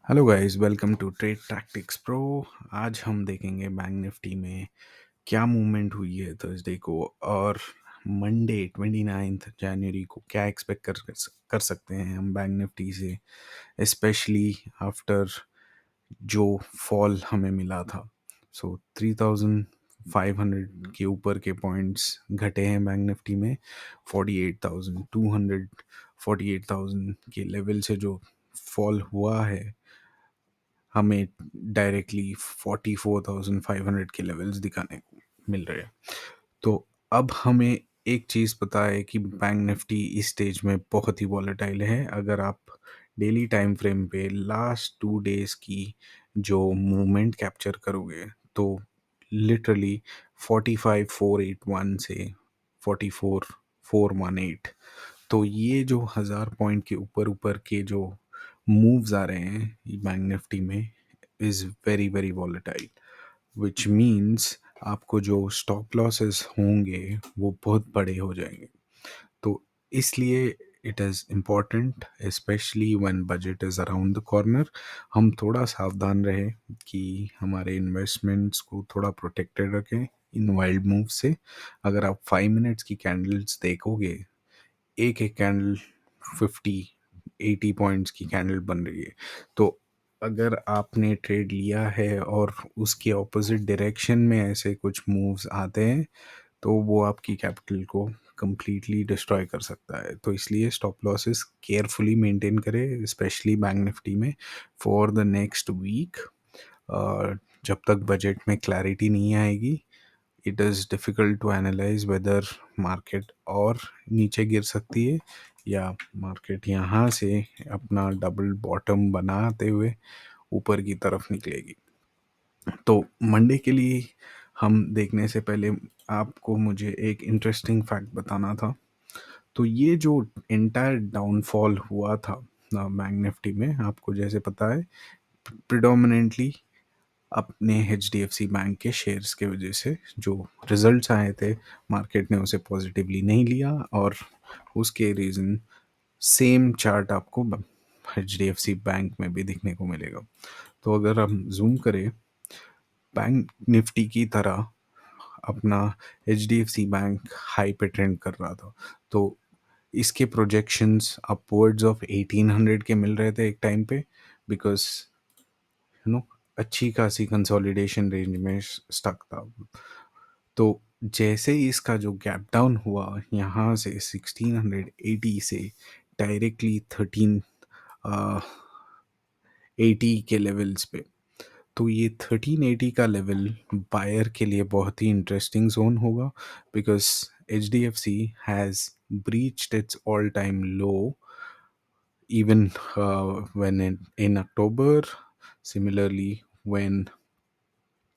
Hello guys, welcome to Trade Tactics Pro. आज हम देखेंगे बैंक निफ्टी में क्या मूवमेंट हुई है थर्सडे को, और मंडे 29 जनवरी को क्या एक्सपेक्ट कर सकते हैं हम बैंक निफ्टी से, स्पेशली आफ्टर जो फॉल हमें मिला था। 3500 के ऊपर के पॉइंट्स घटे हैं बैंक निफ्टी में। 48,200, 48,000 के लेवल से जो फॉल हुआ है, हमें डायरेक्टली 44,500 के लेवल्स दिखाने को मिल रहे हैं। तो अब हमें एक चीज़ पता है कि बैंक निफ्टी इस स्टेज में बहुत ही वॉलेटाइल है। अगर आप डेली टाइम फ्रेम पे लास्ट 2 डेज की जो मूवमेंट कैप्चर करोगे, तो लिटरली 45,481 से 44,418, तो ये जो 1000 पॉइंट के ऊपर ऊपर के जो मूव्स आ रहे हैं बैंक निफ्टी में is very very volatile, which means आपको जो स्टॉप लॉसेस होंगे वो बहुत बड़े हो जाएंगे। तो इसलिए it is important, specially when budget is around the corner, हम थोड़ा सावधान रहें कि हमारे इन्वेस्टमेंट्स को थोड़ा प्रोटेक्टेड रखें इन वाइल्ड मूव से। अगर आप 5 मिनट्स की कैंडल्स देखोगे, एक एक कैंडल 50-80 पॉइंट्स की कैंडल बन रही है। तो अगर आपने ट्रेड लिया है और उसके ऑपोजिट डायरेक्शन में ऐसे कुछ मूव्स आते हैं, तो वो आपकी कैपिटल को कंप्लीटली डिस्ट्रॉय कर सकता है। तो इसलिए स्टॉप लॉसेस केयरफुली मेंटेन करें, स्पेशली बैंक निफ्टी में फॉर द नेक्स्ट वीक। जब तक बजट में क्लैरिटी नहीं आएगी, it is difficult to analyse whether market और नीचे गिर सकती है या मार्केट यहाँ से अपना डबल बॉटम बनाते हुए ऊपर की तरफ निकलेगी। तो मंडे के लिए हम देखने से पहले आपको मुझे एक इंटरेस्टिंग फैक्ट बताना था। तो ये जो एंटायर डाउनफॉल हुआ था बैंक निफ्टी में, आपको जैसे पता है, प्रिडोमिनेंटली अपने HDFC बैंक के शेयर्स के वजह से जो रिजल्ट्स आए थे, मार्केट ने उसे पॉजिटिवली नहीं लिया, और उसके रीज़न सेम चार्ट आपको HDFC बैंक में भी दिखने को मिलेगा। तो अगर हम जूम करें, बैंक निफ्टी की तरह अपना HDFC बैंक हाई पे ट्रेंड कर रहा था। तो इसके प्रोजेक्शंस अपवर्ड्स ऑफ 1800 के मिल रहे थे एक टाइम पे, बिकॉज अच्छी खासी कंसोलिडेशन रेंज में स्टक था। तो जैसे ही इसका जो गैप डाउन हुआ यहाँ से 1680 से डायरेक्टली 1380 के लेवल्स पे, तो ये 1380 का लेवल बायर के लिए बहुत ही इंटरेस्टिंग जोन होगा, because HDFC has breached it's all time low even when in October, similarly when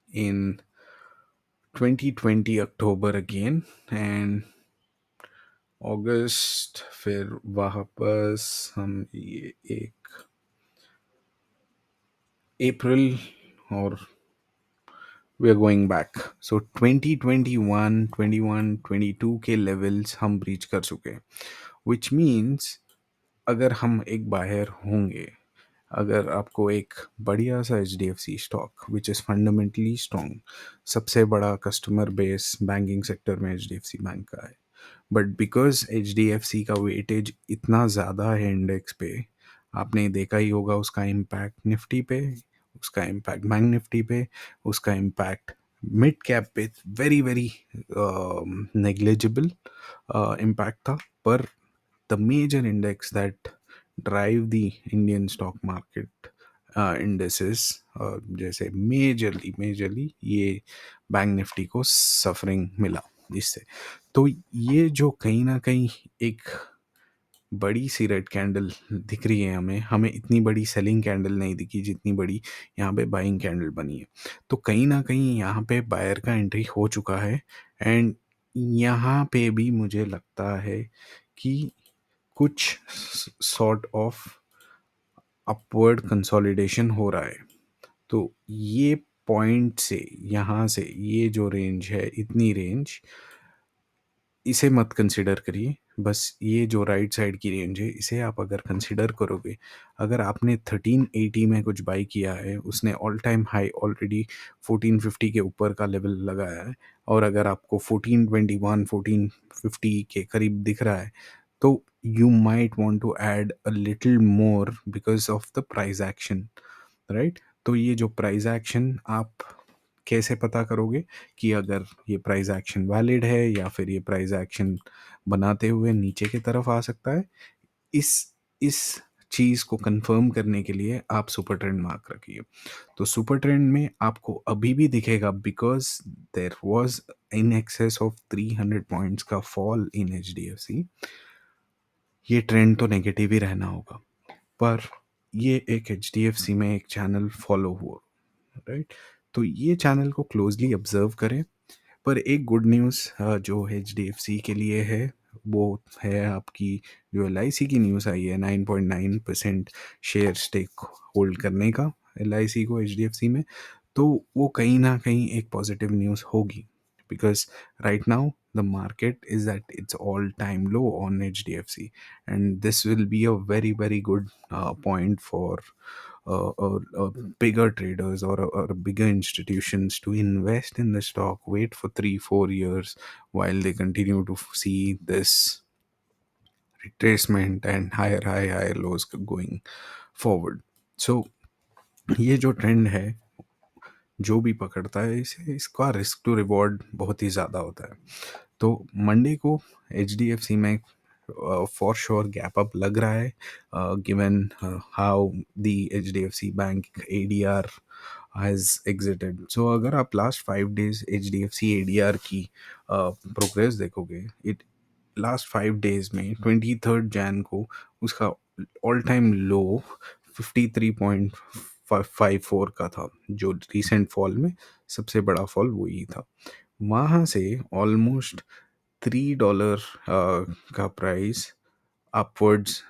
in 2020 October again, and August, फिर वापस हम ये एक अप्रैल, और we are going back. So 2021, 21, 22 के लेवल्स हम ब्रीच कर चुके हैं, विच मीन्स अगर हम एक बायर होंगे, अगर आपको एक बढ़िया सा HDFC stock which is fundamentally strong, सबसे बड़ा कस्टमर बेस बैंकिंग सेक्टर में HDFC बैंक का है, बट बिकॉज HDFC का वेटेज इतना ज़्यादा है इंडेक्स पे, आपने देखा ही होगा उसका इम्पैक्ट निफ्टी पे, उसका इम्पैक्ट बैंक निफ्टी पे, उसका इम्पैक्ट मिड कैप पे वेरी वेरी नेग्लिजिबल इम्पैक्ट था। पर the major index that drive the Indian stock market indices, जैसे मेजरली ये बैंक निफ्टी को सफरिंग मिला इससे। तो ये जो कहीं ना कहीं एक बड़ी सी रेड कैंडल दिख रही है हमें इतनी बड़ी सेलिंग कैंडल नहीं दिखी जितनी बड़ी यहाँ पे बाइंग कैंडल बनी है। तो कहीं ना कहीं यहाँ पे बायर का एंट्री हो चुका है, एंड यहाँ पे भी मुझे लगता है कि कुछ सॉर्ट ऑफ अपवर्ड कंसोलिडेशन हो रहा है। तो ये पॉइंट से यहाँ से ये जो रेंज है, इतनी रेंज इसे मत कंसिडर करिए, बस ये जो राइट साइड की रेंज है इसे आप अगर कंसिडर करोगे, अगर आपने 1380 में कुछ बाई किया है, उसने ऑल टाइम हाई ऑलरेडी 1450 के ऊपर का लेवल लगाया है, और अगर आपको 1421 1450 के करीब दिख रहा है, तो you might want to add a little more because of the price action, right? तो ये जो प्राइस एक्शन आप कैसे पता करोगे कि अगर ये प्राइस एक्शन वैलिड है या फिर ये प्राइस एक्शन बनाते हुए नीचे की तरफ आ सकता है? इस इस चीज़ को कंफर्म करने के लिए आप सुपर ट्रेंड मार्क रखिए। तो सुपर ट्रेंड में आपको अभी भी दिखेगा, because there was in excess of 300 points का फॉल इन एच, ये ट्रेंड तो नेगेटिव ही रहना होगा। पर ये एक एच में एक चैनल फॉलो हुआ, राइट? तो ये चैनल को क्लोजली ऑब्जर्व करें। पर एक गुड न्यूज़ जो एच के लिए है, वो है आपकी जो LIC की न्यूज़ आई है 9.9% शेयर स्टेक होल्ड करने का LIC को एच में, तो वो कहीं ना कहीं एक पॉजिटिव न्यूज़ होगी, because right now the market is at its all time low on HDFC, and this will be a very very good point for bigger traders or bigger institutions to invest in the stock, wait for 3 4 years while they continue to see this retracement and higher lows going forward. So ये जो trend है, जो भी पकड़ता है इसे, इसका risk to reward बहुत ही ज़्यादा होता है। तो मंडे को एच में फॉर श्योर गैप अप लग रहा है, given how the H bank ADR has exited. So अगर आप लास्ट 5 डेज एच ADR की प्रोग्रेस देखोगे, इट लास्ट 5 डेज में 23 जैन को उसका ऑल टाइम लो 53.54 का था, जो रिसेंट फॉल में सबसे बड़ा फॉल वही था। वहाँ से ऑलमोस्ट $3 का प्राइस अपवर्ड्स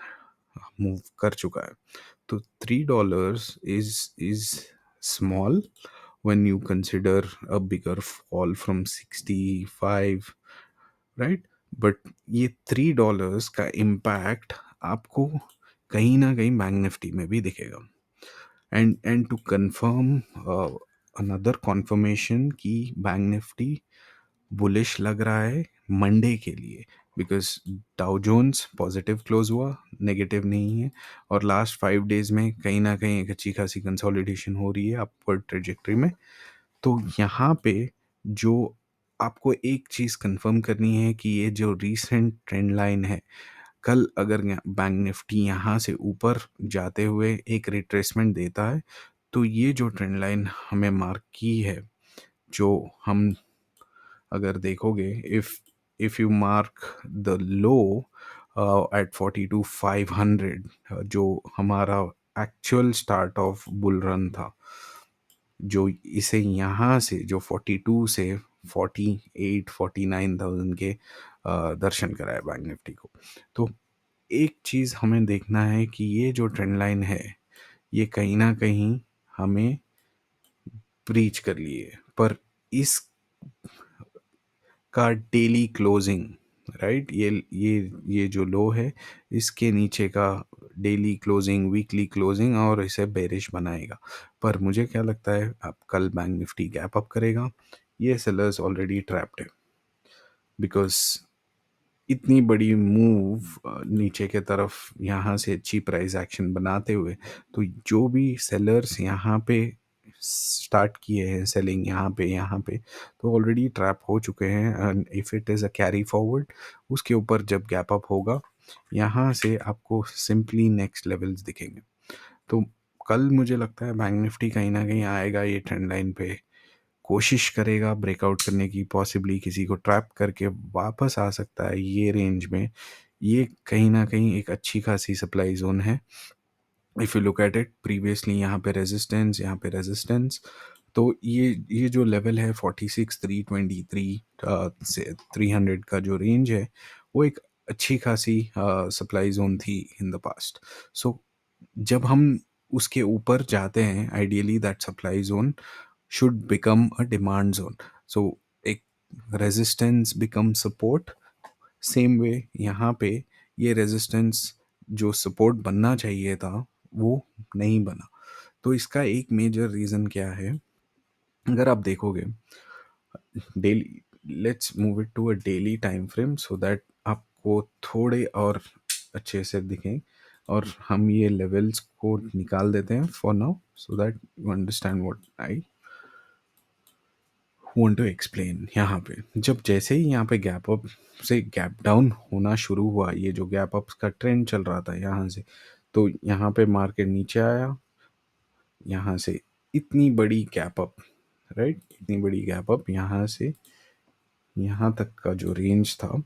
मूव कर चुका है। तो $3 is small when you consider a bigger fall from 65, right? But ये $3 का इम्पैक्ट आपको कहीं ना कहीं बैंक निफ्टी में भी दिखेगा। And to confirm another confirmation कि बैंक निफ्टी बुलिश लग रहा है मंडे के लिए, because Dow Jones positive close हुआ, नेगेटिव नहीं है, और लास्ट 5 डेज में कहीं ना कहीं एक अच्छी खासी कंसोलिडेशन हो रही है अपवर्ड ट्रेजेक्ट्री में। तो यहाँ पे जो आपको एक चीज़ कंफर्म करनी है कि ये जो रीसेंट ट्रेंड लाइन है, कल अगर बैंक निफ्टी यहाँ से ऊपर जाते हुए एक रिट्रेसमेंट देता है, तो ये जो ट्रेंड लाइन हमें मार्क की है, जो हम अगर देखोगे, if you mark the low at 42,500, जो हमारा actual start of bull run था, जो इसे यहाँ से जो 42 से 48 49,000 के दर्शन कराए बैंक निफ्टी को। तो एक चीज़ हमें देखना है कि ये जो ट्रेंड लाइन है, ये कहीं ना कहीं हमें ब्रीच कर लिए, पर इस का डेली क्लोजिंग, राइट, ये जो लो है, इसके नीचे का डेली क्लोजिंग, वीकली क्लोजिंग और इसे बेरिश बनाएगा। पर मुझे क्या लगता है, अब कल बैंक निफ्टी गैप अप करेगा, ये सेलर्स ऑलरेडी ट्रैप्ड है, बिकॉज इतनी बड़ी मूव नीचे के तरफ यहाँ से अच्छी प्राइस एक्शन बनाते हुए, तो जो भी सेलर्स यहाँ पे स्टार्ट किए हैं सेलिंग यहाँ पे तो ऑलरेडी ट्रैप हो चुके हैं। And if it is a carry forward, उसके ऊपर जब गैप अप होगा, यहाँ से आपको सिंपली नेक्स्ट लेवल्स दिखेंगे। तो कल मुझे लगता है बैंक निफ्टी कहीं ना कहीं आएगा, ये ट्रेंड लाइन पे कोशिश करेगा ब्रेकआउट करने की, पॉसिबली किसी को ट्रैप करके वापस आ सकता है ये रेंज में। ये कहीं ना कहीं एक अच्छी खासी सप्लाई जोन है। If you look at it previously, यहाँ पे रेजिस्टेंस, यहाँ पे रेजिस्टेंस, तो ये जो लेवल है 46,323 से 300 का जो रेंज है, वो एक अच्छी खासी सप्लाई जोन थी इन द पास्ट। सो जब हम उसके ऊपर जाते हैं, ideally that supply zone should become a demand zone. So एक resistance become support, same way यहाँ पे ये रेजिस्टेंस जो सपोर्ट बनना चाहिए था वो नहीं बना। तो इसका एक मेजर रीज़न क्या है, अगर आप देखोगे daily, let's move it to a daily time frame so that आपको थोड़े और अच्छे से दिखें, और हम ये लेवल्स को निकाल देते हैं for now so that you understand what I want to explain. यहाँ पे जब जैसे ही यहाँ पे गैप अप से गैप डाउन होना शुरू हुआ, ये जो गैप अप का ट्रेंड चल रहा था यहाँ से, तो यहाँ पे मार्केट नीचे आया, यहाँ से इतनी बड़ी गैप अप, राइट, इतनी बड़ी गैप अप यहाँ से यहाँ तक का जो रेंज था,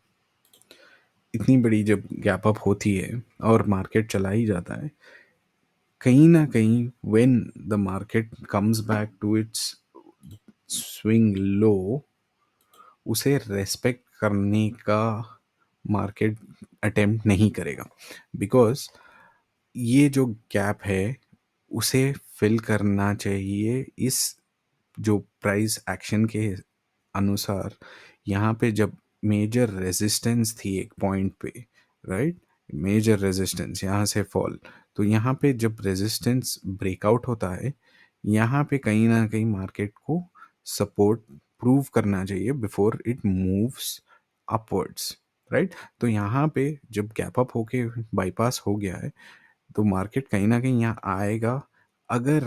इतनी बड़ी जब गैप अप होती है और मार्केट चला ही जाता है, कहीं ना कहीं when the market comes back to its swing low, उसे रेस्पेक्ट करने का मार्केट अटेम्प्ट नहीं करेगा, बिकॉज ये जो गैप है उसे फिल करना चाहिए इस जो प्राइस एक्शन के अनुसार। यहाँ पे जब मेजर रेजिस्टेंस थी एक पॉइंट पे, राइट, मेजर रेजिस्टेंस यहाँ से फॉल, तो यहाँ पे जब रेजिस्टेंस ब्रेकआउट होता है, यहाँ पे कहीं ना कहीं मार्केट को सपोर्ट प्रूव करना चाहिए before it moves upwards, right. तो यहाँ पे जब गैप अप होके बाईपास हो गया है, तो मार्केट कहीं ना कहीं यहाँ आएगा। अगर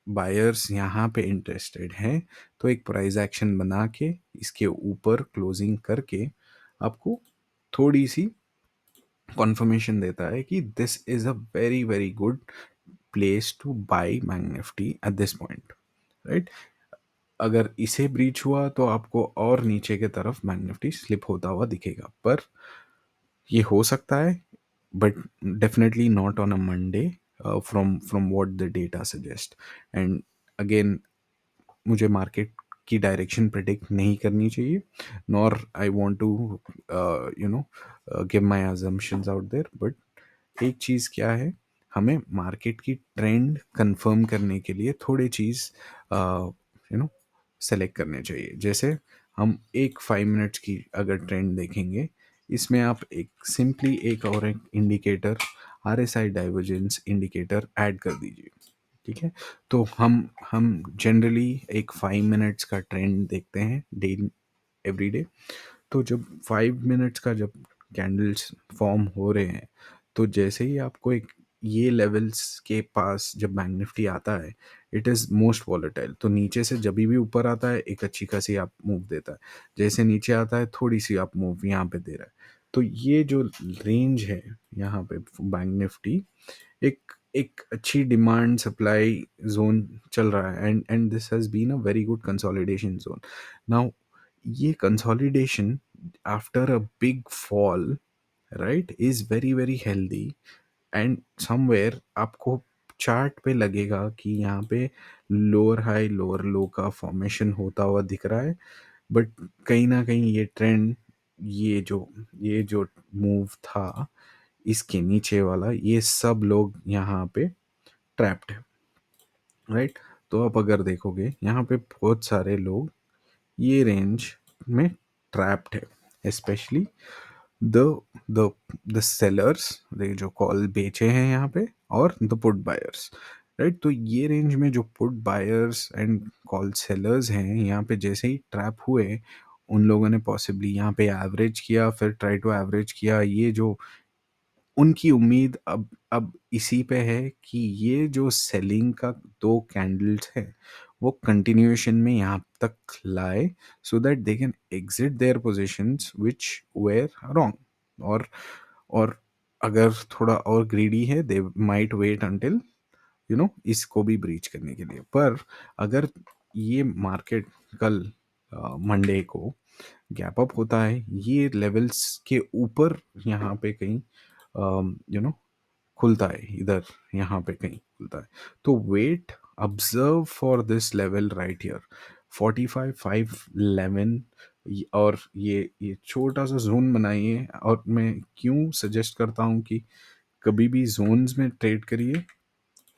बायर्स यहाँ पे इंटरेस्टेड हैं तो एक प्राइस एक्शन बना के इसके ऊपर क्लोजिंग करके आपको थोड़ी सी कॉन्फर्मेशन देता है कि this is a very very good place to buy bank Nifty at this point, right. अगर इसे ब्रीच हुआ तो आपको और नीचे के तरफ बैंक निफ्टी स्लिप होता हुआ दिखेगा, पर ये हो सकता है, but definitely not on a Monday, from what the data suggest. And again, मुझे मार्केट की डायरेक्शन प्रिडिक्ट नहीं करनी चाहिए, nor I want to give my assumptions out there, but एक चीज़ क्या है, हमें मार्केट की ट्रेंड कंफर्म करने के लिए थोड़े चीज़ सेलेक्ट करने चाहिए। जैसे हम एक 5 मिनट्स की अगर ट्रेंड देखेंगे, इसमें आप एक सिंपली एक और एक indicator, RSI divergence indicator add कर दीजिए, ठीक है। तो हम जनरली एक 5 मिनट्स का ट्रेंड देखते हैं डेली, एवरी डे। तो जब 5 मिनट्स का जब कैंडल्स फॉर्म हो रहे हैं, तो जैसे ही आपको एक ये लेवल्स के पास जब बैंक निफ्टी आता है, इट इज़ मोस्ट वॉलेटाइल। तो नीचे से जब भी ऊपर आता है एक अच्छी खासी आप मूव देता है, जैसे नीचे आता है थोड़ी सी आप मूव यहाँ पे दे रहा है। तो ये जो रेंज है यहाँ पे बैंक निफ्टी, एक एक अच्छी डिमांड सप्लाई जोन चल रहा है, and this has been a very good consolidation zone. Now ये consolidation after a big fall, right, is very very healthy, and somewhere आपको चार्ट पे लगेगा कि यहाँ पे लोअर हाई लोअर लो का फॉर्मेशन होता हुआ दिख रहा है। बट कहीं ना कहीं ये ट्रेंड, ये जो मूव था इसके नीचे वाला, ये सब लोग यहाँ पे ट्रैप्ड है, राइट। तो आप अगर देखोगे यहाँ पे बहुत सारे लोग ये रेंज में ट्रैप्ड है, specially the the the sellers, they जो कॉल बेचे हैं यहाँ पे, और द पुट बायर्स, राइट। तो ये रेंज में जो put buyers and call sellers हैं, यहाँ पे जैसे ही ट्रैप हुए, उन लोगों ने पॉसिबली यहाँ पे एवरेज किया, फिर ट्राई टू एवरेज किया। ये जो उनकी उम्मीद अब इसी पे है कि ये जो सेलिंग का दो कैंडल्स है वो कंटिन्यूएशन में यहाँ तक लाए, so that they can exit their positions which were wrong. और अगर थोड़ा और ग्रीडी है, दे माइट वेट अंटिल इसको भी ब्रीच करने के लिए। पर अगर ये मार्केट कल मंडे को गैप अप होता है ये लेवल्स के ऊपर, यहाँ पे कहीं खुलता है, इधर यहाँ पे कहीं खुलता है, तो wait observe for this level right here 45,511। और ये छोटा सा जोन बनाइए, और मैं क्यों सजेस्ट करता हूँ कि कभी भी जोन्स में ट्रेड करिए,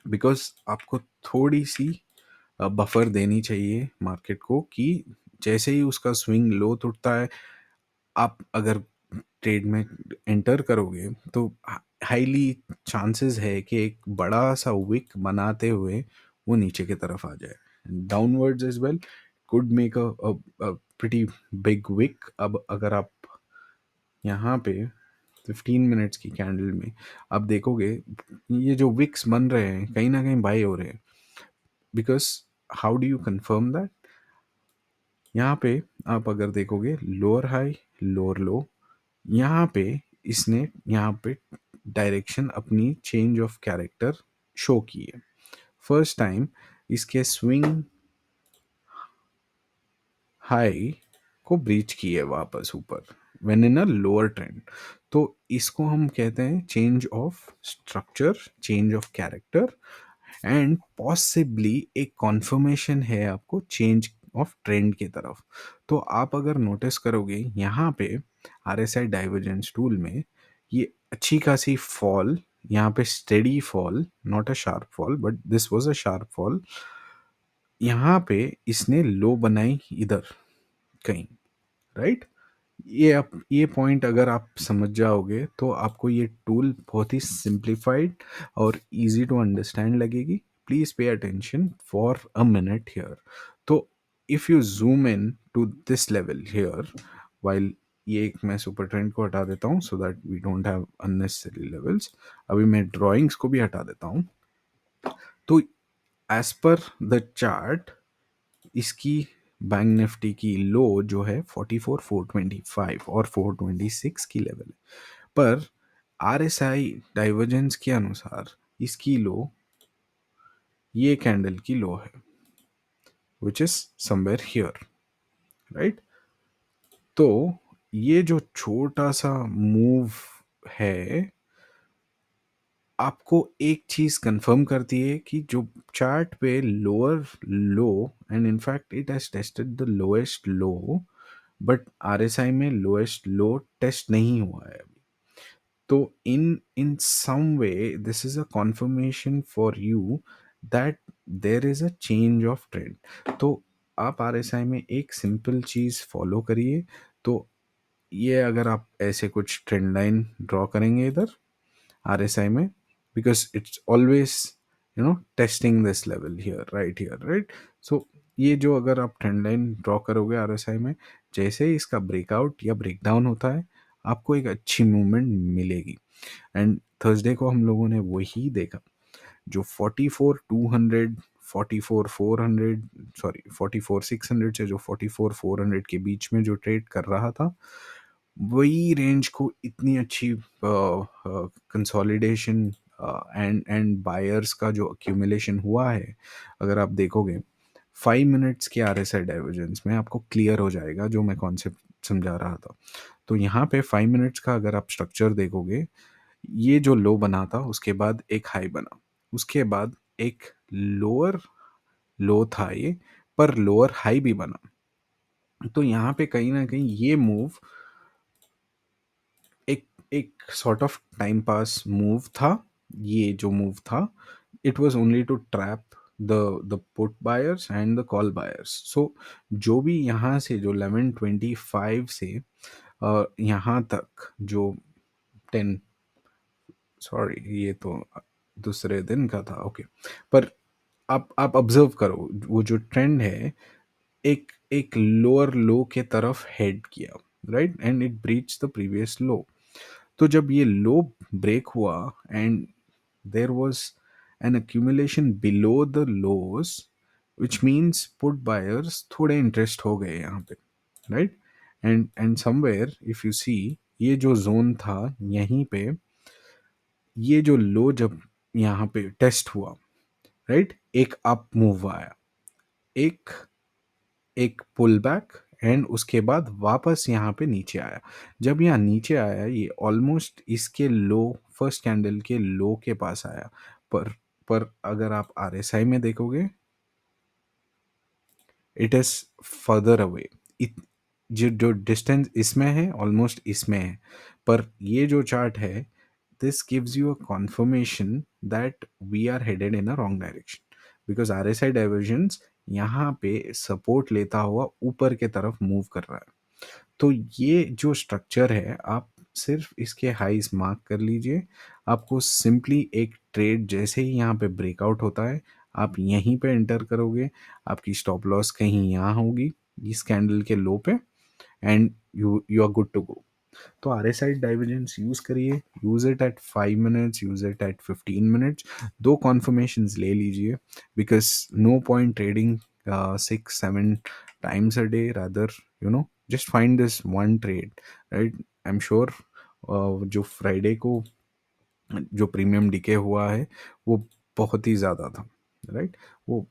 बिकॉज आपको थोड़ी सी बफर देनी चाहिए मार्केट को कि जैसे ही उसका स्विंग लो टूटता है, आप अगर ट्रेड में एंटर करोगे तो हाईली चांसेस है कि एक बड़ा सा विक बनाते हुए वो नीचे की तरफ आ जाए, downwards as well, could make a pretty big wick. अब अगर आप यहाँ पे 15 मिनट्स की कैंडल में आप देखोगे, ये जो विक्स बन रहे हैं कहीं ना कहीं बाय हो रहे हैं, because how do you confirm that? यहाँ पे आप अगर देखोगे लोअर हाई लोअर लो, यहाँ पे इसने यहाँ पे डायरेक्शन अपनी चेंज ऑफ कैरेक्टर शो की है। फर्स्ट टाइम इसके स्विंग हाई को ब्रीच की है वापस ऊपर, when in a lower trend. तो इसको हम कहते हैं change of structure, change of character, and possibly एक कॉन्फर्मेशन है आपको चेंज ऑफ ट्रेंड की तरफ। तो आप अगर नोटिस करोगे यहाँ पे RSI डाइवर्जेंस टूल में ये अच्छी खासी फॉल, यहाँ पे steady fall, not a sharp fall but this was a sharp fall. यहाँ पे इसने लो बनाई इधर कहीं, राइट? ये आप ये पॉइंट अगर आप समझ जाओगे तो आपको ये टूल बहुत ही सिंप्लीफाइड और इजी टू अंडरस्टैंड लगेगी। Please pay attention for a minute here. तो if you zoom in to this level here, while ये एक मैं सुपर ट्रेंड को हटा देता हूँ so that we don't have unnecessary levels. अभी मैं ड्राइंग्स को भी हटा देता हूँ। तो एज पर द चार्ट इसकी बैंक निफ्टी की लो जो है 44,425 और 426 की लेवल है, पर RSI डाइवर्जेंस के अनुसार इसकी लो ये कैंडल की लो है, which is somewhere here, right? तो ये जो छोटा सा मूव है आपको एक चीज कंफर्म करती है कि जो चार्ट पे lower low, and in fact it has tested the lowest low, but RSI में लोएस्ट लो टेस्ट नहीं हुआ है अभी। तो in some way this is a confirmation for you that there is a change of trend. तो आप RSI में एक सिंपल चीज फॉलो करिए। तो ये अगर आप ऐसे कुछ ट्रेंड लाइन ड्रॉ करेंगे इधर RSI में, because it's always testing this level here, right here, right? So ये जो अगर आप ट्रेंड लाइन ड्रॉ करोगे RSI में, जैसे ही इसका ब्रेकआउट या ब्रेकडाउन होता है आपको एक अच्छी मूवमेंट मिलेगी। एंड थर्सडे को हम लोगों ने वही देखा, जो 44,200 44,400 सॉरी 44,600 से जो 44,400 के बीच में जो ट्रेड कर रहा था, वही रेंज को इतनी अच्छी कंसोलिडेशन एंड बायर्स का जो अक्यूमुलेशन हुआ है, अगर आप देखोगे 5 मिनट्स के RSI डाइवर्जेंस में आपको क्लियर हो जाएगा जो मैं कॉन्सेप्ट समझा रहा था। तो यहाँ पे 5 मिनट्स का अगर आप स्ट्रक्चर देखोगे, ये जो लो बना था उसके बाद एक हाई बना, उसके बाद एक लोअर लो था ये, पर लोअर हाई भी बना। तो यहाँ पे कहीं ना कहीं ये मूव एक एक sort of time pass move था। ये जो मूव था it was only to trap the put buyers and the call buyers. So जो भी यहाँ से जो 1125 से यहाँ तक जो 10, सॉरी ये तो दूसरे दिन का था, ओके। पर आप ऑब्जर्व करो वो जो ट्रेंड है एक एक लोअर लो के तरफ हेड किया, right? And it breach the previous low. तो जब ये लो ब्रेक हुआ and there was an accumulation below the lows, which means put buyers थोड़े इंटरेस्ट हो गए यहाँ पे, right? And somewhere if you see ये जो जोन था यहीं पे, ये जो लो जब यहाँ पे टेस्ट हुआ, राइट, एक अप मूव आया, एक एक पुल बैक, एंड उसके बाद वापस यहाँ पे नीचे आया। जब यहाँ नीचे आया ये ऑलमोस्ट इसके लो, फर्स्ट कैंडल के लो के पास आया, पर अगर आप RSI में देखोगे इट इज फर्दर अवे। जो जो डिस्टेंस इसमें है ऑलमोस्ट इसमें है, पर ये जो चार्ट है this gives you a confirmation that we are headed in a wrong direction, because RSI divergence यहाँ पे सपोर्ट लेता हुआ ऊपर के तरफ मूव कर रहा है। तो ये जो स्ट्रक्चर है, आप सिर्फ इसके हाईज मार्क कर लीजिए। आपको सिंपली एक ट्रेड जैसे ही यहाँ पे ब्रेकआउट होता है, आप यहीं पे एंटर करोगे। आपकी स्टॉप लॉस कहीं यहाँ होगी इस कैंडल के लो पे, and you are good to go. तो R S I divergence use करिए, use it at 5 minutes, use it at 15 minutes. दो कॉन्फर्मेशंस ले लीजिए, because no point trading 6-7 times a day, rather, just find this one trade, right? I'm sure जो Friday को जो premium decay हुआ है वो बहुत ही ज़्यादा था, राइट? वो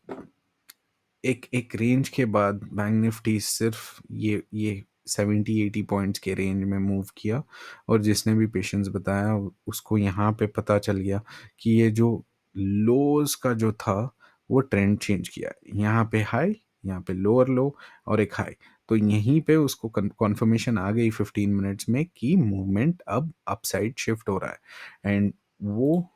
एक एक रेंज के बाद बैंक निफ्टी सिर्फ ये 70-80 पॉइंट्स के रेंज में मूव किया, और जिसने भी पेशेंस बताया उसको यहाँ पे पता चल गया कि ये जो लोज का जो था वो ट्रेंड चेंज किया। यहाँ पे हाई, यहाँ पे लोअर लो, और एक हाई। तो यहीं पे उसको कॉन्फर्मेशन आ गई 15 मिनट्स में कि मूवमेंट अब अपसाइड शिफ्ट हो रहा है, एंड वो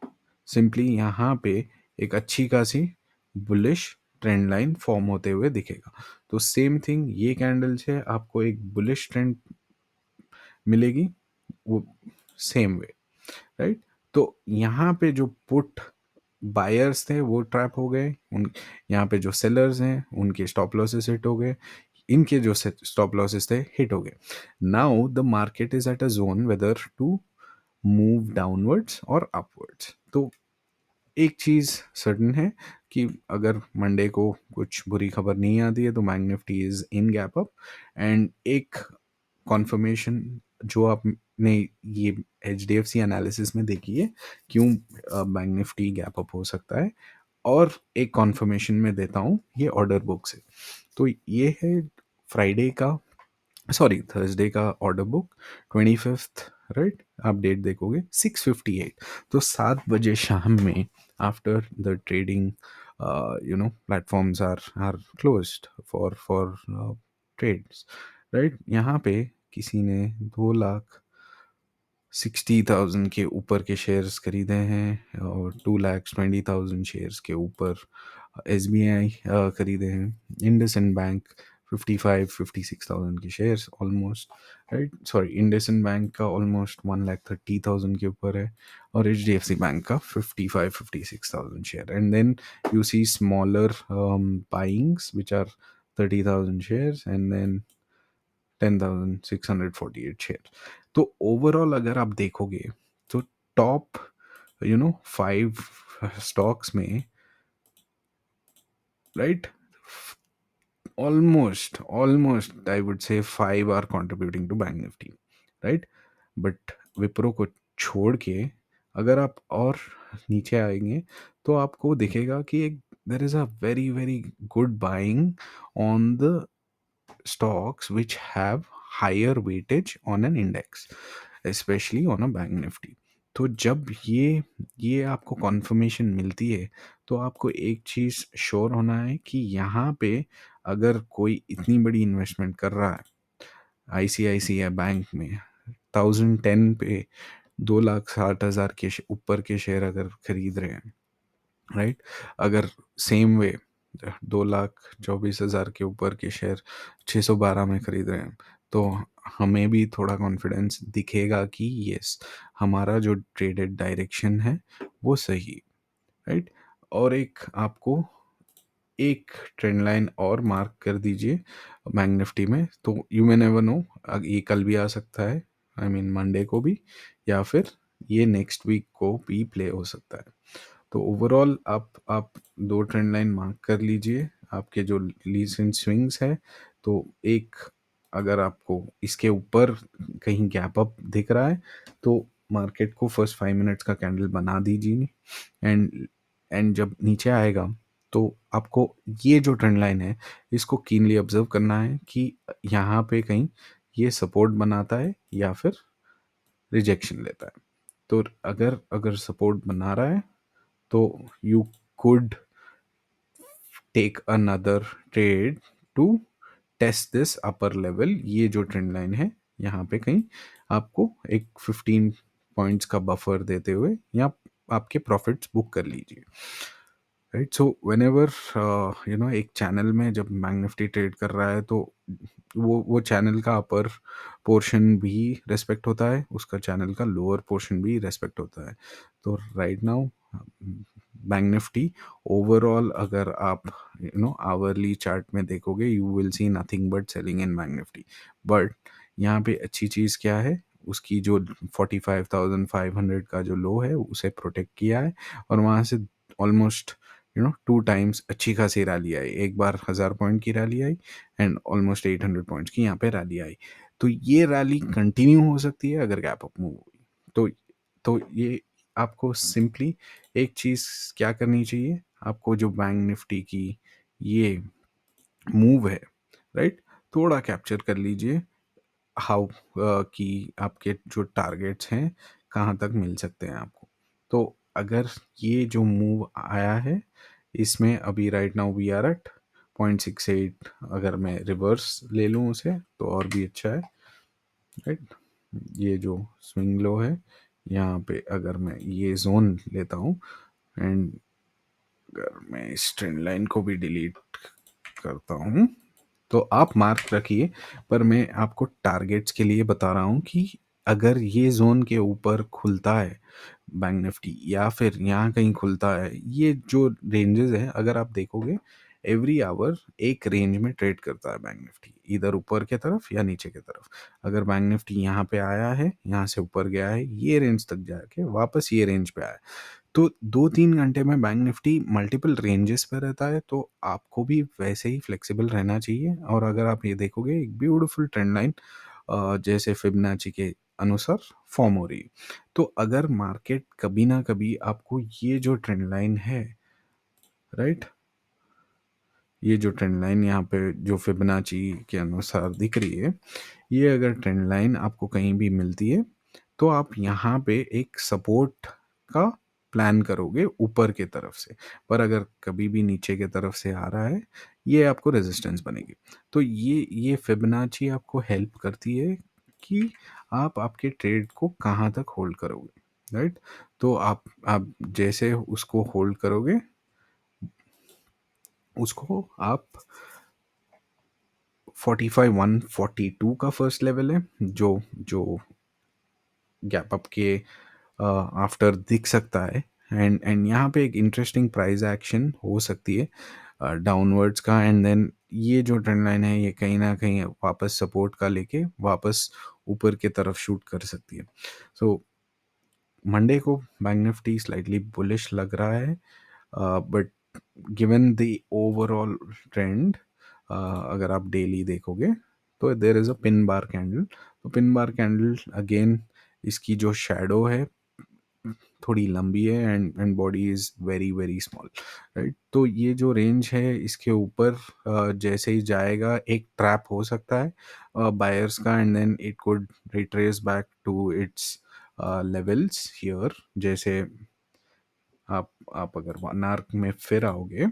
सिंपली यहाँ पे एक अच्छी खासी बुलिश ट्रेंड लाइन फॉर्म होते हुए दिखेगा। तो सेम थिंग ये कैंडल से आपको एक बुलिश ट्रेंड मिलेगी, वो सेम वे, राइट? तो यहाँ पे जो पुट बायर्स थे वो ट्रैप हो गए, उन यहाँ पे जो सेलर्स हैं उनके स्टॉप लॉसेस हिट हो गए, इनके जो स्टॉप लॉसेस थे हिट हो गए। Now the market is at a zone whether to move downwards और अपवर्ड्स। तो एक चीज़ सर्टन है कि अगर मंडे को कुछ बुरी खबर नहीं आती है तो bank Nifty is in gap up, and एक कॉन्फर्मेशन जो आपने ये H D F C analysis में देखी है क्यों बैंक निफ्टी गैप अप हो सकता है, और एक कॉन्फर्मेशन में देता हूँ ये ऑर्डर बुक से। तो ये है फ्राइडे का, सॉरी थर्सडे का ऑर्डर बुक, 25th, राइट? आप डेट देखोगे 6:58, तो 7 बजे शाम में, after the trading platforms are closed for trades, right? यहाँ पे किसी ने 2,60,000 के ऊपर के शेयर्स खरीदे हैं, और 2,20,000 शेयर्स के ऊपर एस बी आई खरीदे हैं। इंडसइंड बैंक 55-56,000 के shares almost, right? Sorry, IndusInd bank का ऑलमोस्ट 1,30,000 के ऊपर है, और H D F C bank का 55-56,000 share, and then you see smaller buyings which are 30,000 shares, and then 10,648 share. तो ओवरऑल अगर आप देखोगे तो टॉप 5 स्टॉक्स में, right, almost I would say 5 are contributing to bank nifty, right? But Wipro को छोड़ के अगर आप और नीचे आएंगे तो आपको दिखेगा कि एक देर is a very very good buying on the stocks which have higher weightage on an index, especially on a bank nifty। तो जब ये आपको कॉन्फर्मेशन मिलती है तो आपको एक चीज़ श्योर होना है कि यहाँ पे अगर कोई इतनी बड़ी इन्वेस्टमेंट कर रहा है आईसीआईसीआई बैंक में 1010 पे 2,60,000 के ऊपर के शेयर अगर खरीद रहे हैं, राइट? अगर सेम वे 2,24,000 के ऊपर के शेयर 612 में खरीद रहे हैं, तो हमें भी थोड़ा कॉन्फिडेंस दिखेगा कि यस, हमारा जो ट्रेडेड डायरेक्शन है वो सही, राइट? और एक आपको एक ट्रेंड लाइन और मार्क कर दीजिए बैंक निफ्टी में, तो यू मे नेवर नो, ये कल भी आ सकता है, आई मीन मंडे को भी, या फिर ये नेक्स्ट वीक को भी प्ले हो सकता है। तो ओवरऑल आप दो ट्रेंड लाइन मार्क कर लीजिए आपके जो रीसेंट स्विंग्स है। तो एक, अगर आपको इसके ऊपर कहीं गैप अप दिख रहा है तो मार्केट को फर्स्ट 5 मिनट्स का कैंडल बना दीजिए, एंड जब नीचे आएगा तो आपको ये जो ट्रेंड लाइन है इसको कीनली ऑब्जर्व करना है कि यहाँ पे कहीं ये सपोर्ट बनाता है या फिर रिजेक्शन लेता है। तो अगर अगर सपोर्ट बना रहा है तो you could take another trade to test this upper level। ये जो ट्रेंड लाइन है यहाँ पे कहीं आपको एक 15 पॉइंट्स का बफर देते हुए यहाँ आपके प्रॉफिट्स बुक कर लीजिए। राइट? सो व्हेनेवर एक चैनल में जब बैंक निफ्टी ट्रेड कर रहा है, तो वो चैनल का अपर पोर्शन भी रेस्पेक्ट होता है, उसका चैनल का लोअर पोर्शन भी रेस्पेक्ट होता है। तो right now bank Nifty overall, अगर आप आवरली चार्ट में देखोगे, you will see nothing but selling in bank Nifty. But यहाँ पे अच्छी चीज़ क्या है, उसकी जो 45,500 का जो लो है उसे प्रोटेक्ट किया है, और वहाँ से ऑलमोस्ट 2 टाइम्स अच्छी खासी रैली आई। एक बार 1000 पॉइंट की rally I, and almost 800 points की यहाँ पे रैली आई। तो ये रैली कंटिन्यू हो सकती है अगर गैप अप मूव हुई। तो ये आपको सिंपली एक चीज़ क्या करनी चाहिए, आपको जो बैंक निफ्टी की ये मूव है, राइट, थोड़ा कैप्चर कर लीजिए, हाउ कि आपके जो टारगेट्स हैं कहाँ तक मिल सकते हैं आपको। तो अगर ये जो मूव आया है, इसमें अभी right now we are at 0.68, अगर मैं रिवर्स ले लूँ उसे तो और भी अच्छा है, राइट। ये जो स्विंग लो है, यहाँ पे अगर मैं ये जोन लेता हूँ, एंड अगर मैं इस ट्रेंड लाइन को भी डिलीट करता हूँ, तो आप मार्क रखिए। पर मैं आपको टारगेट्स के लिए बता रहा हूँ कि अगर ये जोन के ऊपर खुलता है बैंक निफ्टी, या फिर यहाँ कहीं खुलता है, ये जो रेंजेस हैं अगर आप देखोगे, एवरी आवर एक रेंज में ट्रेड करता है बैंक निफ्टी, इधर ऊपर के तरफ या नीचे की तरफ। अगर बैंक निफ्टी यहाँ पे आया है, यहाँ से ऊपर गया है, ये रेंज तक जाके वापस ये रेंज पे आया, तो 2-3 घंटे में बैंक निफ्टी मल्टीपल रेंजेस पे रहता है। तो आपको भी वैसे ही फ्लेक्सिबल रहना चाहिए। और अगर आप ये देखोगे, एक ब्यूटीफुल ट्रेंड लाइन जैसे फिबोनाची के अनुसार फॉर्म हो रही है। तो अगर मार्केट कभी ना कभी आपको ये जो ट्रेंड लाइन है, राइट, ये जो ट्रेंड लाइन यहाँ पे जो फिबोनाची के अनुसार दिख रही है, ये अगर ट्रेंड लाइन आपको कहीं भी मिलती है, तो आप यहाँ पे एक सपोर्ट का प्लान करोगे ऊपर के तरफ से। पर अगर कभी भी नीचे के तरफ से आ रहा है, ये आपको रेजिस्टेंस बनेगी। तो ये फिबोनाची आपको हेल्प करती है कि आप आपके ट्रेड को कहाँ तक होल्ड करोगे, राइट। तो आप जैसे उसको होल्ड करोगे, उसको आप 45,142 का फर्स्ट लेवल है, जो जो गैप अप के आफ्टर दिख सकता है। एंड यहाँ पे एक इंटरेस्टिंग प्राइस एक्शन हो सकती है डाउनवर्ड्स का, एंड देन ये जो ट्रेंड लाइन है, ये कहीं ना कहीं वापस सपोर्ट का लेके वापस ऊपर की तरफ शूट कर सकती है। सो मंडे को बैंक निफ्टी स्लाइटली बुलिश लग रहा है, but given the overall trend, अगर आप डेली देखोगे, तो there is a pin bar candle. तो पिन बार कैंडल अगेन, इसकी जो शैडो है थोड़ी लंबी है, and body is very very small, right. तो ये जो रेंज है, इसके ऊपर जैसे ही जाएगा, एक ट्रैप हो सकता है बायर्स का, and then it could retrace back to its levels here. जैसे आप अगर 1 आवर में फिर आओगे,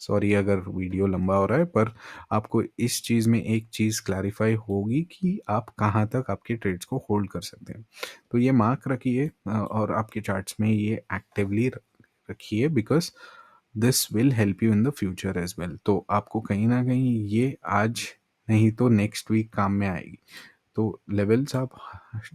सॉरी अगर वीडियो लंबा हो रहा है, पर आपको इस चीज़ में एक चीज़ क्लैरिफाई होगी कि आप कहाँ तक आपके ट्रेड्स को होल्ड कर सकते हैं। तो ये मार्क रखिए और आपके चार्ट्स में ये एक्टिवली रखिए, because this will help you in the future as well. तो आपको कहीं ना कहीं ये आज नहीं तो नेक्स्ट वीक काम में आएगी। तो लेवल्स आप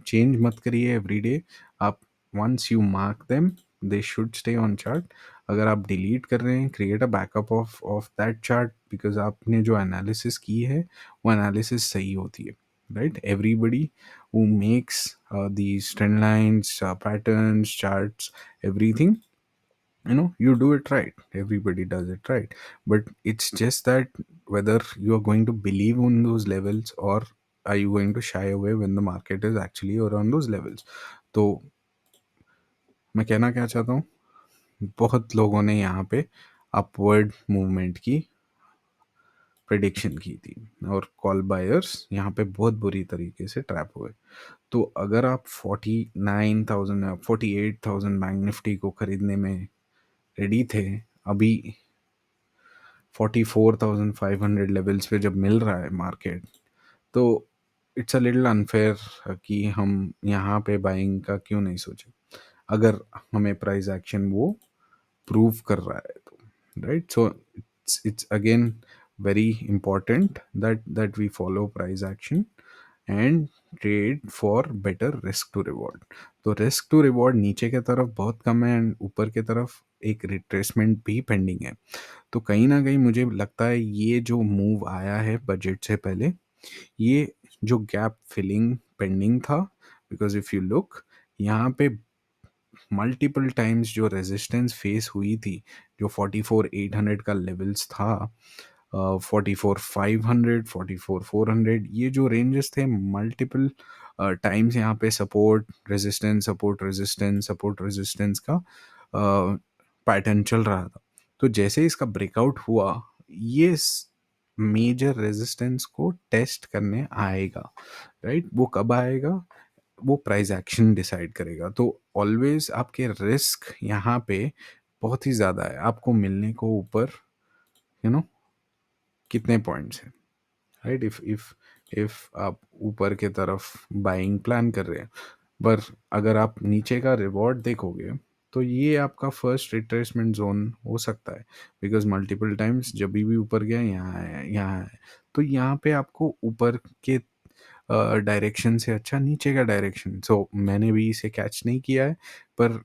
चेंज मत करिए एवरी डे। आप once you mark them, they should stay on chart. अगर आप डिलीट कर रहे हैं, create a backup of that chart, because आपने जो एनालिसिस की है वो एनालिसिस सही होती है, right. Everybody who makes these trend lines, patterns, charts, everything, you do it right, everybody does it right. But it's just that whether you are going to believe on those levels, or are you going to shy away when the market is actually around those levels. तो मैं कहना क्या चाहता हूँ, बहुत लोगों ने यहाँ पे अपवर्ड मूवमेंट की प्रिडिक्शन की थी, और कॉल बायर्स यहाँ पे बहुत बुरी तरीके से ट्रैप हुए। तो अगर आप 49,000 48,000 बैंक निफ्टी को खरीदने में रेडी थे, अभी 44,500 लेवल्स पे जब मिल रहा है मार्केट, तो इट्स अ लिटिल अनफेयर कि हम यहाँ पे बाइंग का क्यों नहीं सोचे, अगर हमें प्राइस एक्शन वो प्रूव कर रहा है तो। right? So it's again very important that we follow price action and trade for better risk to reward. तो रिस्क टू रिवॉर्ड नीचे के तरफ बहुत कम है एंड ऊपर के तरफ एक रिट्रेसमेंट भी पेंडिंग है। तो कहीं ना कहीं मुझे लगता है ये जो मूव आया है बजट से पहले, ये जो गैप फिलिंग पेंडिंग था, बिकॉज इफ यू लुक यहाँ पे मल्टीपल टाइम्स जो रेजिस्टेंस फेस हुई थी, जो 44,800 का लेवल्स था, 44,500, 44,400, ये जो रेंजेस थे मल्टीपल टाइम्स यहाँ पे support resistance support resistance support resistance का पैटर्न चल रहा था। तो जैसे इसका ब्रेकआउट हुआ, ये मेजर रेजिस्टेंस को टेस्ट करने आएगा, राइट? वो कब आएगा? वो प्राइस एक्शन डिसाइड करेगा। तो ऑलवेज आपके रिस्क यहाँ पे बहुत ही ज़्यादा है, आपको मिलने को ऊपर यू नो कितने पॉइंट्स हैं, राइट? इफ इफ आप ऊपर के तरफ बाइंग प्लान कर रहे हैं, पर अगर आप नीचे का रिवॉर्ड देखोगे तो ये आपका फर्स्ट रिट्रेसमेंट जोन हो सकता है, बिकॉज मल्टीपल टाइम्स जब भी ऊपर गया यहाँ आया यहाँ आया। तो यहाँ पे आपको ऊपर के डायरेक्शन से अच्छा नीचे का डायरेक्शन, सो मैंने भी इसे कैच नहीं किया है, पर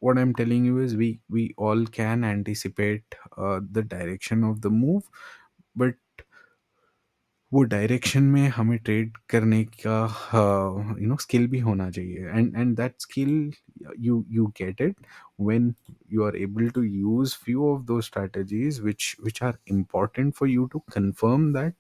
what I'm telling you is we all can anticipate the direction of the move, but वो डायरेक्शन में हमें ट्रेड करने का स्किल भी होना चाहिए, and that skill you get it when you are able to use few of those strategies which are important for you to confirm that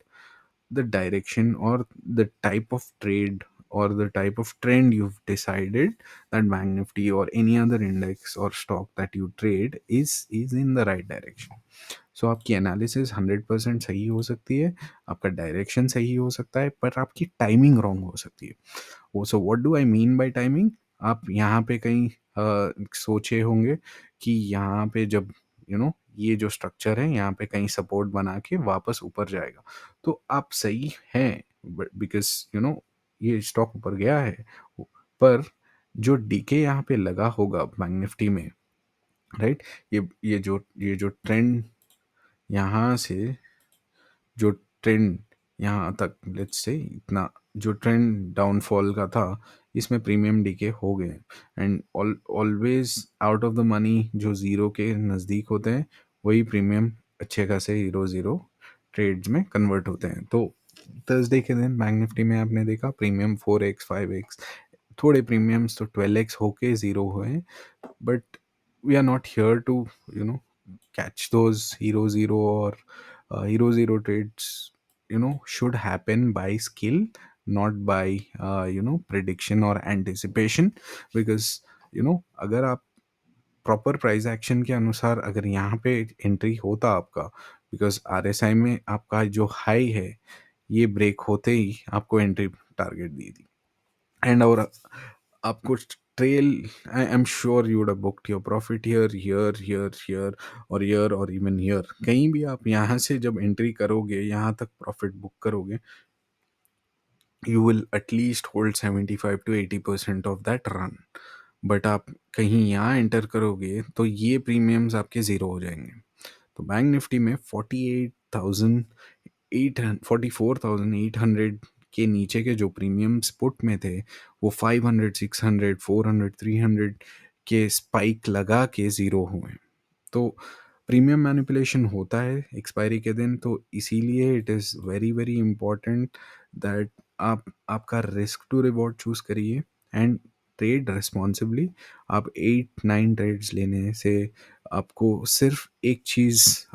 the direction or the type of trade or the type of trend you've decided that Bank Nifty or any other index or stock that you trade is in the right direction. सो आपकी analysis 100% सही हो सकती है, आपका direction सही हो सकता है, पर आपकी टाइमिंग रॉन्ग हो सकती है। वो so what do I mean by timing? आप यहाँ पे कहीं सोचे होंगे कि यहाँ पे जब ये जो स्ट्रक्चर है यहाँ पे कहीं सपोर्ट बना के वापस ऊपर जाएगा, तो आप सही हैं, बिकॉज ये स्टॉक ऊपर गया है, पर जो डीके यहाँ पे लगा होगा बैंक निफ्टी में, राइट? ये जो ट्रेंड यहाँ से, जो ट्रेंड यहाँ तक, लेट्स से इतना जो ट्रेंड डाउनफॉल का था, इसमें प्रीमियम डीके हो गए, and always out of the money जो ज़ीरो के नज़दीक होते हैं वही प्रीमियम अच्छे खासे हीरो ज़ीरो ट्रेड्स में कन्वर्ट होते हैं। तो थर्सडे के दिन बैंक निफ्टी में आपने देखा प्रीमियम 4x 5x, थोड़े प्रीमियम्स तो 12x होके ज़ीरो हुए, but we are not here to catch those hero zero or hero zero trades. Should happen by skill, not by prediction or anticipation, because अगर आप proper price action के अनुसार अगर यहाँ पे एंट्री होता आपका, बिकॉज आरएसआई में आपका जो हाई है ये ब्रेक होते ही आपको एंट्री टारगेट दी थी, एंड और आपको trail, I am sure you would have booked your profit here here here here और हियर और इवन हियर, कहीं भी आप यहाँ से जब एंट्री करोगे यहाँ तक प्रॉफिट बुक करोगे, you will at least hold 75 to 80% of that run. But आप कहीं यहाँ एंटर करोगे तो ये प्रीमियम्स आपके ज़ीरो हो जाएंगे। तो बैंक निफ्टी में 44,800 के नीचे के जो प्रीमियम्स पुट में थे, वो 500 600 400 300 के स्पाइक लगा के ज़ीरो हुए। तो प्रीमियम मैनिपुलेशन होता है एक्सपायरी के दिन, तो इसीलिए it is very very important that आप आपका रिस्क टू रिवॉर्ड चूज़ करिए एंड ट्रेड रिस्पॉन्सिबली। आप 8 9 ट्रेड्स लेने से आपको सिर्फ एक चीज़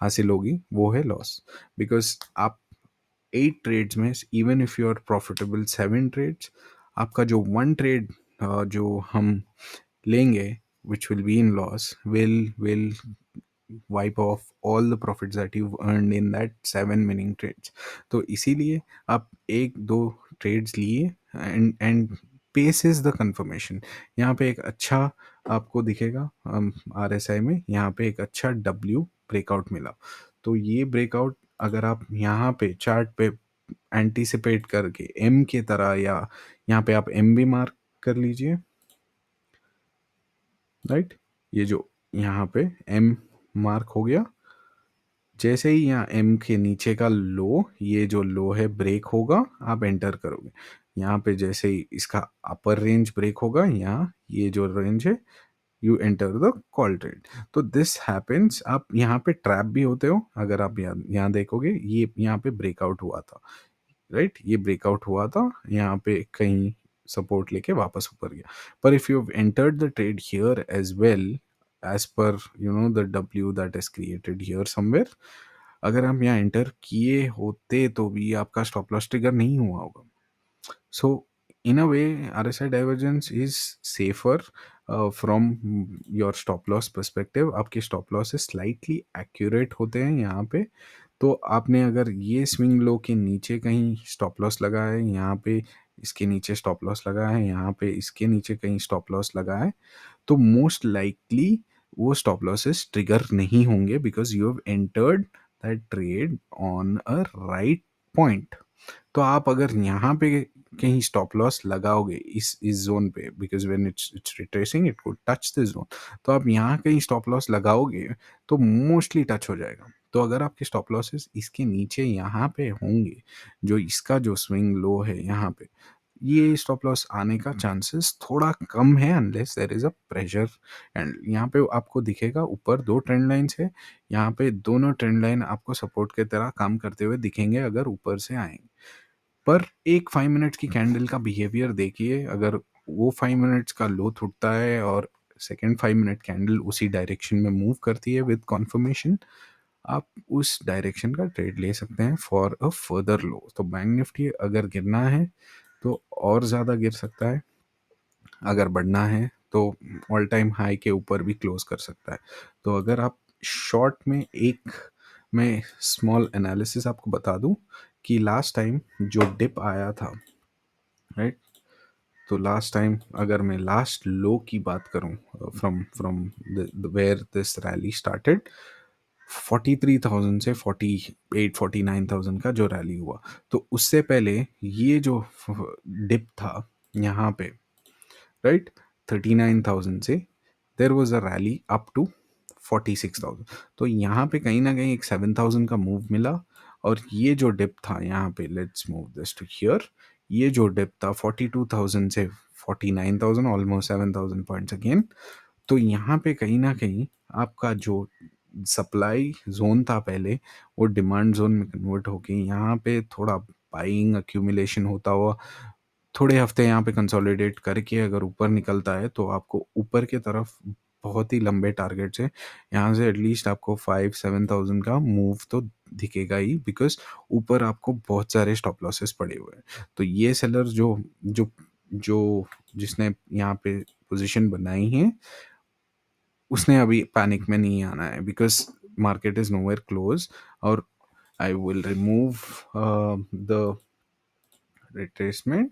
हासिल होगी, वो है लॉस, बिकॉज आप 8 ट्रेड्स में even if you are profitable 7 trades, आपका जो वन ट्रेड जो हम लेंगे which will be in loss will wipe off all the profits that you've earned in that 7 winning trades। तो इसीलिए आप एक दो ट्रेड्स लिए and pace is the confirmation. यहाँ पे एक अच्छा आपको दिखेगा RSI में, यहाँ पे एक अच्छा W ब्रेकआउट मिला, तो ये ब्रेकआउट अगर आप यहाँ पे चार्ट पे एंटीसिपेट करके M की तरह, या यहाँ पे आप M भी मार्क कर लीजिए, राइट? ये जो यहाँ पे M मार्क हो गया। जैसे ही यहाँ एम के नीचे का लो, ये जो लो है ब्रेक होगा, आप एंटर करोगे। यहाँ पे जैसे ही इसका अपर रेंज ब्रेक होगा, यहाँ ये जो रेंज है, you enter the call trade. तो दिस हैपेंस, आप यहाँ पे ट्रैप भी होते हो। अगर आप यहाँ देखोगे, ये यहाँ पे ब्रेकआउट हुआ था, राइट, ये ब्रेकआउट हुआ था यहाँ पे, कहीं सपोर्ट लेके वापस ऊपर गया। पर if you have entered the trade here as well, as per the W that is created here somewhere, अगर हम यहाँ एंटर किए होते तो भी आपका स्टॉप लॉस ट्रिगर नहीं हुआ होगा। So, in a way, RSI divergence is safer from your stop loss perspective. आपके stop losses slightly accurate होते हैं यहाँ पे। तो आपने अगर ये स्विंग लो के नीचे कहीं स्टॉप लॉस लगा है, यहाँ पे इसके नीचे स्टॉप लॉस लगा है, यहाँ पे इसके नीचे कहीं स्टॉप लॉस लगा है, तो मोस्ट लाइकली वो स्टॉप लॉसेस ट्रिगर नहीं होंगे, because you have entered that trade on a right point. तो आप अगर यहाँ पे कहीं स्टॉप लॉस लगाओगे इस जोन पे, because when it's retracing it could touch this zone, तो आप यहाँ कहीं स्टॉप लॉस लगाओगे तो मोस्टली टच हो जाएगा। तो अगर आपके स्टॉप लॉसेस इसके नीचे यहाँ पे होंगे, जो इसका जो स्विंग लो है यहाँ पे, ये स्टॉप लॉस आने का चांसेस थोड़ा कम है, unless there is a pressure. And यहाँ पे आपको दिखेगा ऊपर दो ट्रेंड लाइंस है, यहाँ पे दोनों ट्रेंड लाइन आपको सपोर्ट की तरह काम करते हुए दिखेंगे अगर ऊपर से आएंगे। पर एक 5 मिनट्स की कैंडल का बिहेवियर देखिए, अगर वो 5 मिनट्स का लो टूटता है और सेकेंड 5 मिनट कैंडल उसी डायरेक्शन में मूव करती है विद कॉन्फर्मेशन, आप उस डायरेक्शन का ट्रेड ले सकते हैं फॉर अ फर्दर लो। तो बैंक निफ्टी अगर गिरना है तो और ज़्यादा गिर सकता है, अगर बढ़ना है तो ऑल टाइम हाई के ऊपर भी क्लोज कर सकता है। तो अगर आप शॉर्ट में, एक मैं स्मॉल एनालिसिस आपको बता दूं कि लास्ट टाइम जो डिप आया था, राइट, तो लास्ट टाइम अगर मैं लास्ट लो की बात करूं, from from where this rally started, 43,000 से 49,000 का जो रैली हुआ, तो उससे पहले ये जो डिप था यहाँ पे, राइट, 39,000 से there was a rally up to 46,000। तो यहाँ पे कहीं ना कहीं एक 7,000 का मूव मिला। और ये जो डिप था यहाँ पे, let's move this to here, ये जो डिप था 42,000 से 49,000, ऑलमोस्ट 7,000 पॉइंट्स अगेन। तो यहाँ पे कहीं ना कहीं आपका जो सप्लाई जोन था पहले, वो डिमांड जोन में कन्वर्ट होके यहाँ पे थोड़ा बाइंग अक्यूमुलेशन होता हुआ थोड़े हफ्ते यहाँ पे कंसोलिडेट करके अगर ऊपर निकलता है, तो आपको ऊपर के तरफ बहुत ही लंबे टारगेट है। यहाँ से एटलीस्ट आपको 5-7,000 का मूव तो दिखेगा ही, बिकॉज ऊपर आपको बहुत सारे स्टॉप लॉसेस पड़े हुए हैं। तो ये सेलर जो जो जो जिसने यहाँ पे पोजीशन बनाई है, उसने अभी पैनिक में नहीं आना है, because market is nowhere close. और I will remove the retracement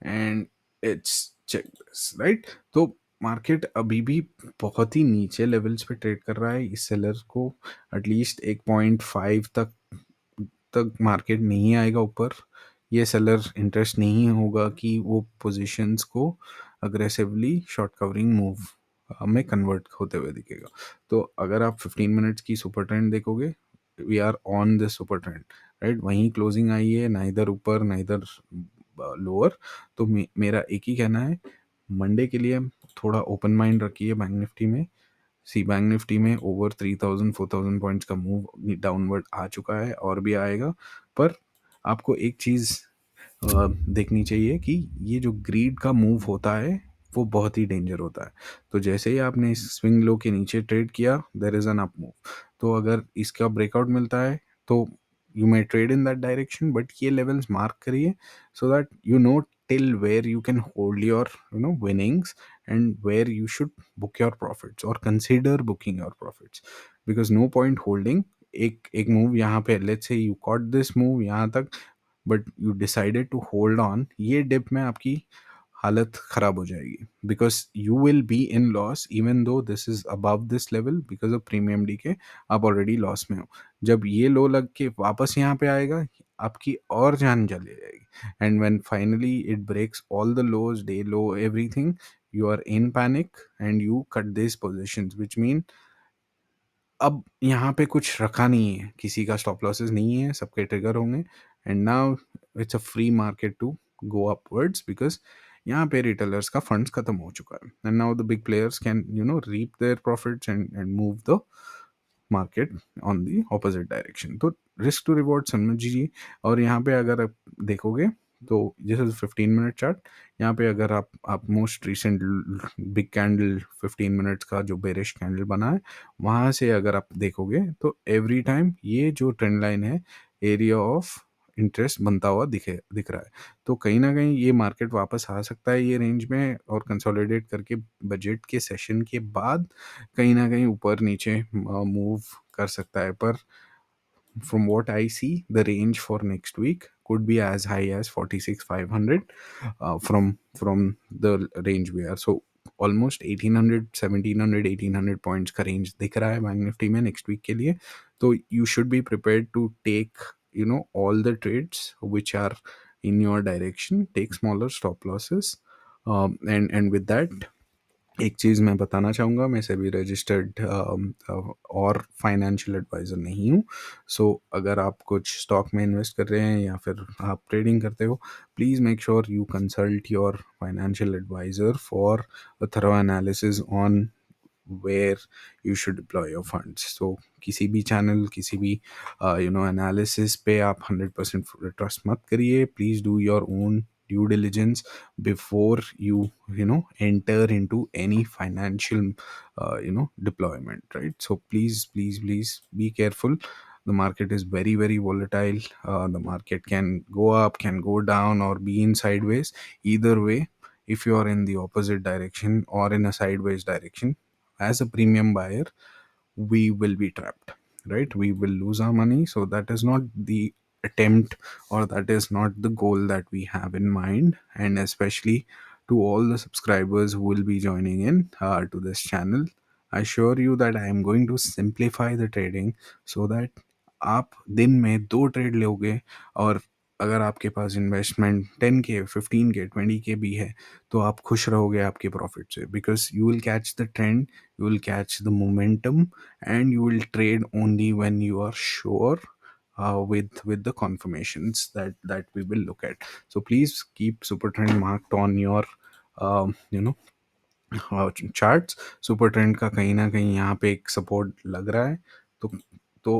and it's check this, right. तो मार्केट अभी भी बहुत ही नीचे लेवल्स पे ट्रेड कर रहा है। इस सेलर को एटलीस्ट 1.5 तक मार्केट नहीं आएगा ऊपर। ये सेलर इंटरेस्ट नहीं होगा कि वो पोजीशंस को अग्रेसिवली शॉर्ट कवरिंग मूव में कन्वर्ट होते हुए दिखेगा। तो अगर आप 15 मिनट्स की सुपर ट्रेंड देखोगे, we are on this super trend, right, वहीं क्लोजिंग आई है, ना इधर ऊपर ना इधर लोअर। तो मेरा एक ही कहना है, मंडे के लिए थोड़ा ओपन माइंड रखिए बैंक निफ्टी में। सी बैंक निफ्टी में ओवर 3,000-4,000 पॉइंट्स का मूव डाउनवर्ड आ चुका है और भी आएगा। पर आपको एक चीज़ देखनी चाहिए कि ये जो ग्रीड का मूव होता है वो बहुत ही डेंजर होता है। तो जैसे ही आपने स्विंग लो के नीचे ट्रेड किया, there is an up move. तो अगर इसका ब्रेकआउट मिलता है तो you may trade in that direction, but ये लेवल्स मार्क करिए, सो that you know till where you can hold your winnings, and where you should book your profits or consider booking your profits, because no point holding एक move यहाँ पे, let's say you caught this move यहाँ तक, but you decided to hold on, ये dip में आपकी हालत खराब हो जाएगी, because you will be in loss even though this is above this level, because of premium decay आप ऑलरेडी लॉस में हो। जब ये लो लग के वापस यहाँ पे आएगा, आपकी और जान चली जाएगी। And when finally it breaks all the lows, day low, everything, you are in panic and you cut these positions, which mean अब यहाँ पे कुछ रखा नहीं है, किसी का स्टॉप लॉसेस नहीं है, सबके ट्रिगर होंगे, and now it's a free market to go upwards, because यहाँ पे रिटेलर्स का फंड्स खत्म हो चुका है, and now the big players can reap their profits and move the market on the opposite direction. तो रिस्क टू रिवॉर्ड समझिए। और यहाँ पे अगर आप देखोगे तो दिस इज 15 मिनट चार्ट। यहाँ पे अगर आप most recent big candle 15 minutes का जो बेरिश कैंडल बना है, वहाँ से अगर आप देखोगे तो एवरी टाइम ये जो ट्रेंड लाइन है, एरिया ऑफ इंटरेस्ट बनता हुआ दिख रहा है। तो कहीं ना कहीं ये मार्केट वापस आ सकता है ये रेंज में, और कंसोलिडेट करके बजट के सेशन के बाद कहीं ना कहीं ऊपर नीचे मूव कर सकता है। पर from what I see, the range for next week could be as high as 46,500 from the range we are. So almost 1800, 1700, 1800 points का range दिख रहा है बैंक निफ्टी में next week के लिए। तो you should be prepared to take all the trades which are in your direction, take smaller stop losses, and with that एक चीज़ मैं बताना चाहूँगा, मैं सेबी रजिस्टर्ड और फाइनेंशियल एडवाइज़र नहीं हूँ। सो अगर आप कुछ स्टॉक में इन्वेस्ट कर रहे हैं या फिर आप ट्रेडिंग करते हो, please make sure you consult your financial advisor for a thorough analysis on where you should deploy your funds. So किसी भी चैनल, किसी भी एनालिसिस पे आप 100% ट्रस्ट मत करिए। Please do your own due diligence before you enter into any financial deployment, right? So please be careful. The market is very very volatile. The market can go up, can go down, or be in sideways. Either way, if you are in the opposite direction or in a sideways direction, as a premium buyer, we will be trapped, right? We will lose our money. So that is not the attempt, or that is not the goal that we have in mind. And especially to all the subscribers who will be joining in to this channel, I assure you that I am going to simplify the trading so that आप दिन में 2 trade लोगे, और अगर आपके पास investment 10K, 15K, 20K भी है, तो आप खुश रहोगे आपके प्रॉफिट से, because you will catch the trend, you will catch the momentum, and you will trade only when you are sure with the confirmations that we will look at. So please keep super trend marked on your um, you know charts. Super trend का कहीं ना कहीं यहाँ पे एक support लग रहा है। तो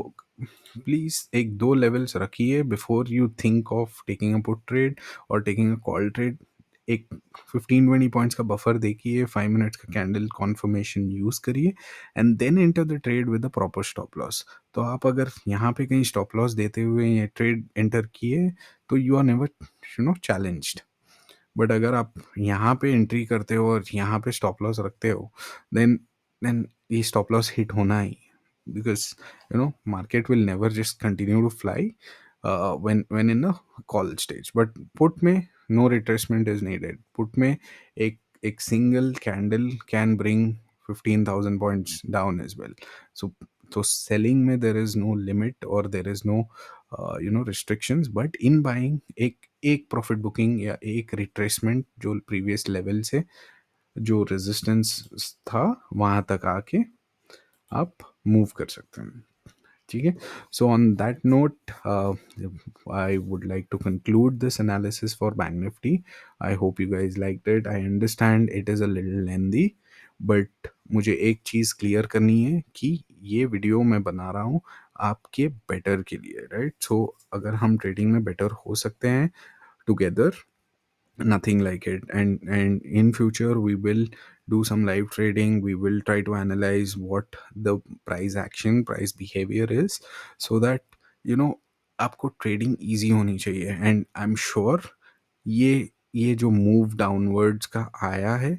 प्लीज़ एक दो लेवल्स रखिए before you think of taking a put trade और टेकिंग अ कॉल ट्रेड। एक 15-20 पॉइंट्स का बफर देखिए, 5 मिनट्स का कैंडल कॉन्फर्मेशन यूज़ करिए, and then enter the trade with the proper stop loss. तो आप अगर यहाँ पे कहीं स्टॉप लॉस देते हुए ये ट्रेड एंटर किए, तो you are never challenged. But अगर आप यहाँ पे एंट्री करते हो और यहाँ पे स्टॉप लॉस रखते हो, देन देन ये स्टॉप लॉस हिट होना ही, because market will never just continue to fly when in a call stage. But put में no retracement is needed. Put में एक single candle can bring 15,000 points down as well. So तो selling में there is no limit और there is no restrictions, but in buying एक एक profit booking या एक रिट्रेसमेंट जो प्रीवियस लेवल से जो रेजिस्टेंस था वहाँ तक आके आप मूव कर सकते हैं। ठीक है। So on that note I would like to conclude this analysis for bank Nifty. I hope you guys like it. I understand it is a little lengthy, but मुझे एक चीज़ क्लियर करनी है कि ये वीडियो मैं बना रहा हूँ आपके बेटर के लिए, राइट? सो अगर हम ट्रेडिंग में बेटर हो सकते हैं together, nothing like it. And in future we will do some live trading. We will try to analyze what the price action, price behavior is, so that आपको trading easy होनी चाहिए। And I am sure ये जो move downwards का आया है,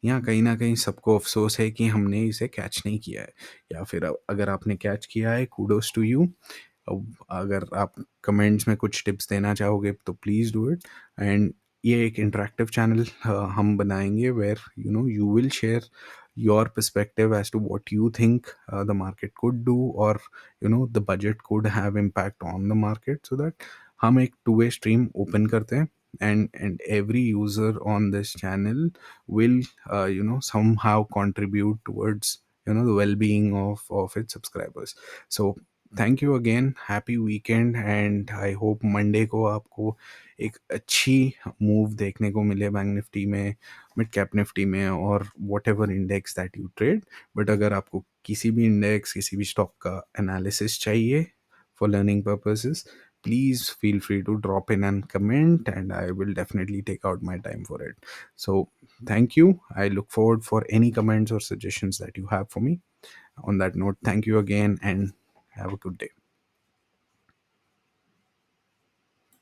यहाँ कहीं ना कहीं सबको अफसोस है कि हमने इसे कैच नहीं किया है, या फिर अगर आपने कैच किया है, कूडोस टू यू। अब अगर आप कमेंट्स में कुछ टिप्स देना चाहोगे तो प्लीज़ डू इट। एंड ये एक इंटरेक्टिव चैनल हम बनाएंगे where you will share your perspective as to what you think the market could do, or the budget could have impact on the market, so that हम एक two-way stream open करते हैं, and every user on this channel will somehow contribute towards the well-being of its subscribers. So thank you again, happy weekend, and I hope Monday को आपको एक अच्छी move देखने को मिले बैंक निफ्टी में, मिड कैप निफ्टी में, और what ever index that you trade. But अगर आपको किसी भी इंडेक्स, किसी भी स्टॉक का एनालिसिस चाहिए for learning purposes, please feel free to drop in and comment, and I will definitely take out my time for it. So thank you. I look forward for any comments or suggestions that you have for me. On that note, thank you again and have a good day.